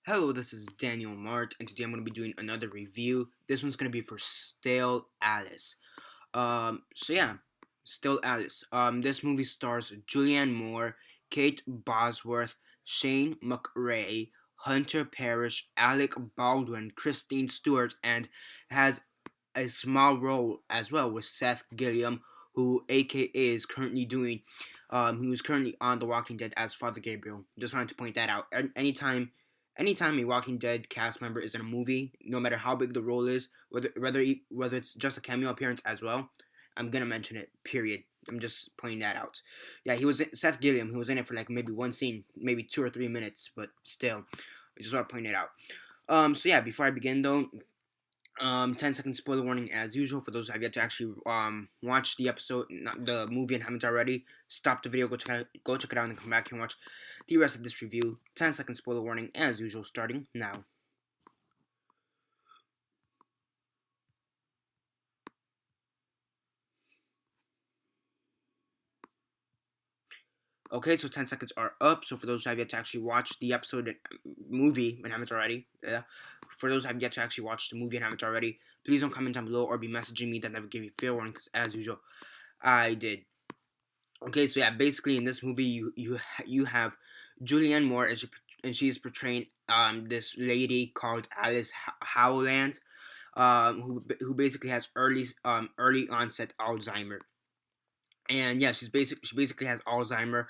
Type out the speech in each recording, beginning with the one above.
Hello, this is Daniel Mart, and today I'm going to be doing another review. This one's going to be for Stale Alice. So yeah, Still Alice. This movie stars Julianne Moore, Kate Bosworth, Shane McRae, Hunter Parrish, Alec Baldwin, Christine Stewart, and has a small role as well with Seth Gilliam, who AKA is currently who's currently on The Walking Dead as Father Gabriel. Just wanted to point that out. Anytime a Walking Dead cast member is in a movie, no matter how big the role is, whether it's just a cameo appearance as well, I'm gonna mention it. Period. I'm just pointing that out. Yeah, Seth Gilliam. He was in it for like maybe one scene, maybe 2 or 3 minutes, but still, I just want to point it out. So yeah, before I begin though, 10-second spoiler warning as usual for those who have yet to actually watch the episode, not the movie, and haven't already. Stop the video, go check it out, and come back and watch the rest of this review. 10-second spoiler warning as usual, starting now. Okay, so 10 seconds are up. So for those who have yet to actually watch the episode movie and haven't already, for those who have yet to actually watch the movie and haven't already, please don't comment down below or be messaging me that never gave me fair warning, because as usual, I did. Okay, so yeah, basically in this movie you have Julianne Moore and she is portraying this lady called Alice Howland, who basically has early onset Alzheimer. And yeah, she basically has Alzheimer,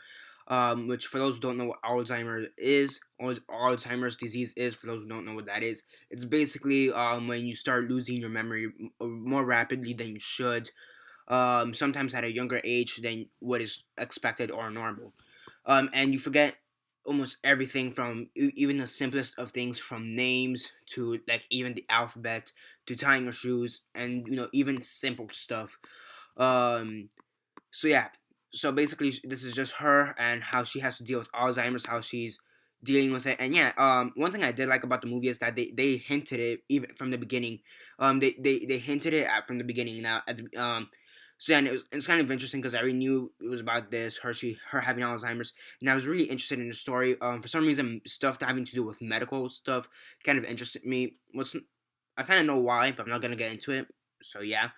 which for those who don't know what Alzheimer is, or Alzheimer's disease is, for those who don't know what that is, it's basically when you start losing your memory more rapidly than you should, sometimes at a younger age than what is expected or normal. And you forget almost everything from even the simplest of things, from names to like even the alphabet to tying your shoes, and even simple stuff. Um, so yeah, so basically this is just her and how she has to deal with Alzheimer's, how she's dealing with it. And yeah, one thing I did like about the movie is that they hinted it even from the beginning. They hinted it at from the beginning. Now at the so yeah, and it's kind of interesting because I already knew it was about this, her having Alzheimer's, and I was really interested in the story. For some reason, stuff having to do with medical stuff kind of interested me. I kind of know why, but I'm not gonna get into it. So yeah,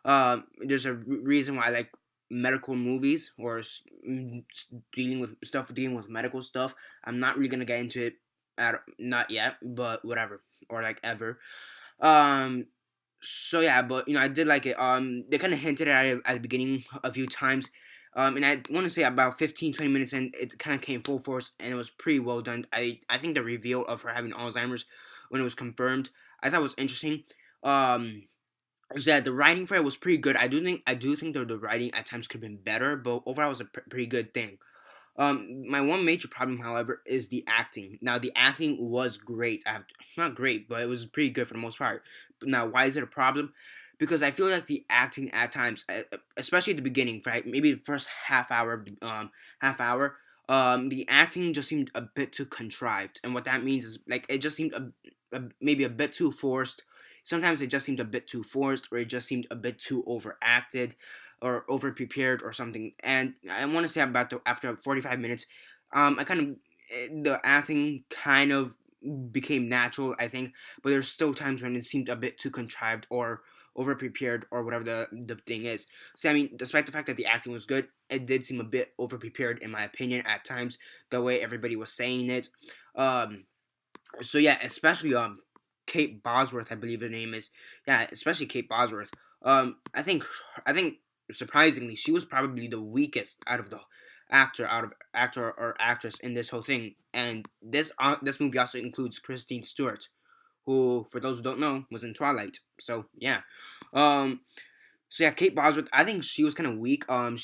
there's a reason why I like medical movies or dealing with medical stuff. I'm not really gonna get into it not yet, but whatever, or like ever. Um, so yeah, but I did like it. They kind of hinted at it at the beginning a few times. And I want to say about 15-20 minutes in, it kind of came full force, and it was pretty well done. I think the reveal of her having Alzheimer's when it was confirmed, I thought was interesting. Um, is that the writing for it was pretty good. I do think that the writing at times could have been better, but overall it was a pretty good thing. My one major problem, however, is the acting. Now the acting was great. Not great, but it was pretty good for the most part. But now, why is it a problem? Because I feel like the acting at times, especially at the beginning, right, maybe the first half hour, the acting just seemed a bit too contrived. And what that means is like it just seemed maybe a bit too forced. Sometimes it just seemed a bit too forced, or it just seemed a bit too overacted or over prepared or something. And I want to say about after 45 minutes, I kind of the acting kind of became natural, I think, but there's still times when it seemed a bit too contrived or over prepared or whatever the thing is. So I mean, despite the fact that the acting was good, it did seem a bit over prepared in my opinion at times. The way everybody was saying it. Um, so yeah, especially Kate Bosworth, I believe her name is. Yeah, especially Kate Bosworth. I think surprisingly, she was probably the weakest out of actor or actress in this whole thing. And this movie also includes Christine Stewart, who, for those who don't know, was in Twilight. So yeah, um, so yeah, Kate Bosworth, I think she was kind of weak. I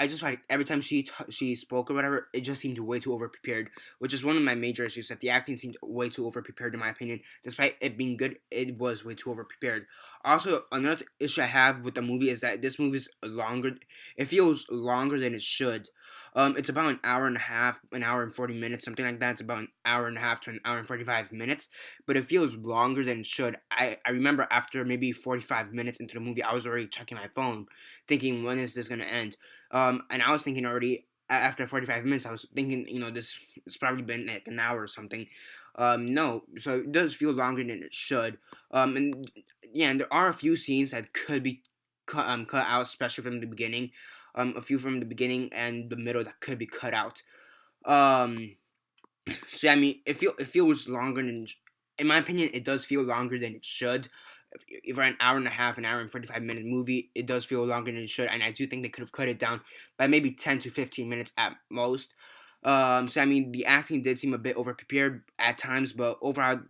just like every time she spoke or whatever, it just seemed way too over prepared, which is one of my major issues. That the acting seemed way too over prepared in my opinion. Despite it being good, it was way too over prepared. Also, another issue I have with the movie is that this movie is longer. It feels longer than it should. It's about an hour and a half, an hour and 40 minutes, something like that. It's about an hour and a half to an hour and 45 minutes, but it feels longer than it should. I remember after maybe 45 minutes into the movie, I was already checking my phone, thinking, when is this gonna end? And I was thinking already. after 45 minutes, I was thinking, this it's probably been like an hour or something. No, so it does feel longer than it should. And yeah, and there are a few scenes that could be cut out, especially from the beginning. A few from the beginning and the middle that could be cut out. Um, so yeah, I mean, it feels longer than, in my opinion, it does feel longer than it should. If for an hour and a half, an hour and 45 minute movie, it does feel longer than it should, and I do think they could have cut it down by maybe 10 to 15 minutes at most. So I mean, the acting did seem a bit overprepared at times, but overall,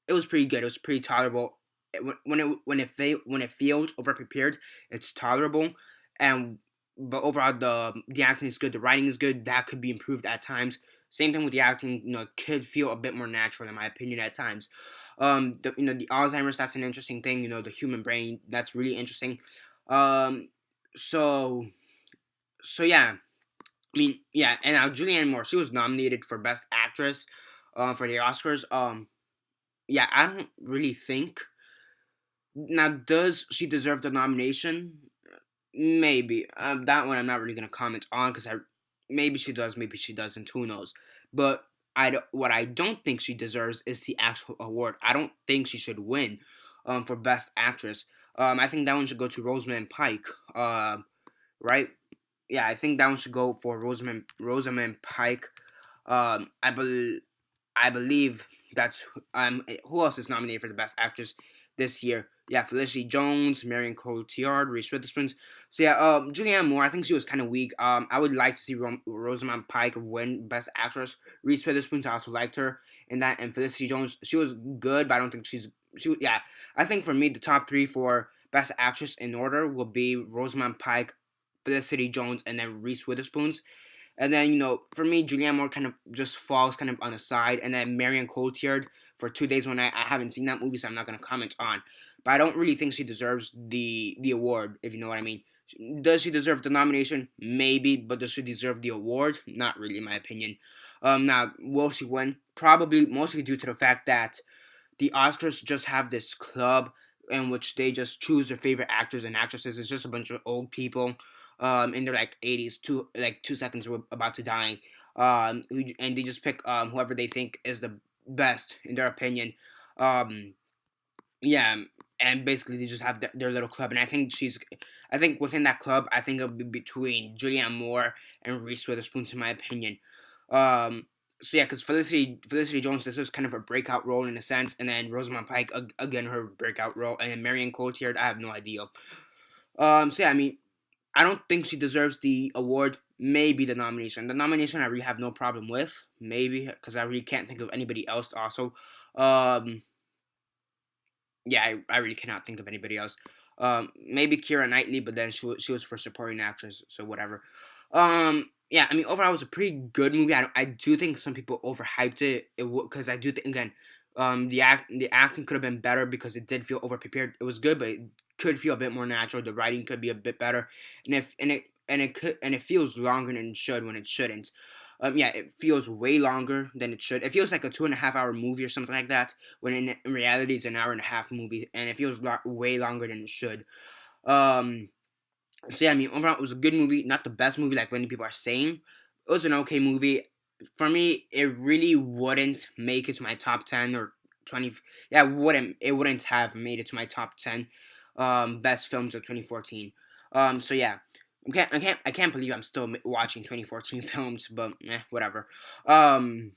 it was pretty good. It was pretty tolerable. When it feels overprepared, it's tolerable, and but overall the acting is good. The writing is good. That could be improved at times. Same thing with the acting. It could feel a bit more natural in my opinion at times. The Alzheimer's, that's an interesting thing. The human brain, that's really interesting. Um, so so yeah. I mean, yeah, and now Julianne Moore, she was nominated for Best Actress, for the Oscars. Yeah, I don't really think. Now, does she deserve the nomination? Maybe. That one I'm not really gonna comment on because maybe she does, maybe she doesn't. Who knows? But what I don't think she deserves is the actual award. I don't think she should win, for Best Actress. I think that one should go to Rosamund Pike. Right? Yeah, I think that one should go for Rosamund Pike. I believe that's who else is nominated for the Best Actress this year? Yeah, Felicity Jones, Marion Cotillard, Reese Witherspoon. So yeah, Julianne Moore, I think she was kind of weak. I would like to see Rosamund Pike win Best Actress. Reese Witherspoon, I also liked her in that, and Felicity Jones, she was good, but I don't think yeah. I think for me, the top three for Best Actress in order will be Rosamund Pike, Felicity Jones, and then Reese Witherspoon. And then, for me, Julianne Moore kind of just falls kind of on the side. And then Marion Cotillard for 2 days one night. I haven't seen that movie, so I'm not going to comment on. But I don't really think she deserves the award, if you know what I mean. Does she deserve the nomination? Maybe. But does she deserve the award? Not really, in my opinion. Now, will she win? Probably, mostly due to the fact that the Oscars just have this club in which they just choose their favorite actors and actresses. It's just a bunch of old people, in their like 80s, 2 seconds were about to die, and they just pick whoever they think is the best in their opinion. Um, yeah, and basically they just have their little club, and I think within that club, I think it'll be between Julianne Moore and Reese Witherspoon, in my opinion. Um, so yeah, because Felicity Jones, this was kind of a breakout role in a sense, and then Rosamund Pike, again, her breakout role, and then Marion Cotillard, I have no idea. So yeah, I mean, I don't think she deserves the award. Maybe the nomination. The nomination I really have no problem with. Maybe because I really can't think of anybody else. Also, um, yeah, I really cannot think of anybody else. Maybe Keira Knightley, but then she was for supporting actress, so whatever. Yeah, I mean overall it was a pretty good movie. I do think some people overhyped it. Because I do think again, the acting could have been better because it did feel overprepared. It was good, but it could feel a bit more natural. The writing could be a bit better, and it feels longer than it should when it shouldn't. Yeah, it feels way longer than it should. It feels like a 2.5 hour movie or something like that, when in reality it's an hour and a half movie, and it feels way longer than it should. Um, so yeah, I mean, overall it was a good movie, not the best movie like many people are saying. It was an okay movie. For me, it really wouldn't make it to my top 10 or 20. Yeah, it wouldn't have made it to my top 10 best films of 2014. So yeah, I can't believe I'm still watching 2014 films, but whatever. Um,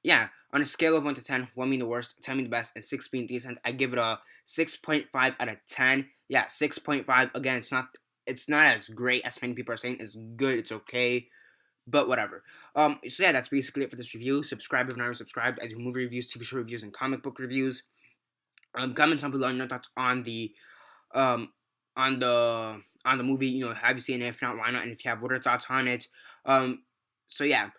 yeah, on a scale of 1 to 10, 1 being the worst, 10 being the best, and 6 being decent, I give it a 6.5 out of 10. Yeah, 6.5. Again, it's not as great as many people are saying. It's good, it's okay, but whatever. So yeah, that's basically it for this review. Subscribe if you're not subscribed. I do movie reviews, TV show reviews, and comic book reviews. Comment down below your thoughts on the um on the movie. Have you seen it? If not, why not? And if you have, what are your thoughts on it? So yeah.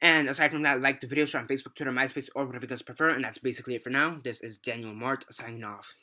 And aside from that, like the video, share on Facebook, Twitter, MySpace, or whatever you guys prefer. And that's basically it for now. This is Daniel Mart signing off.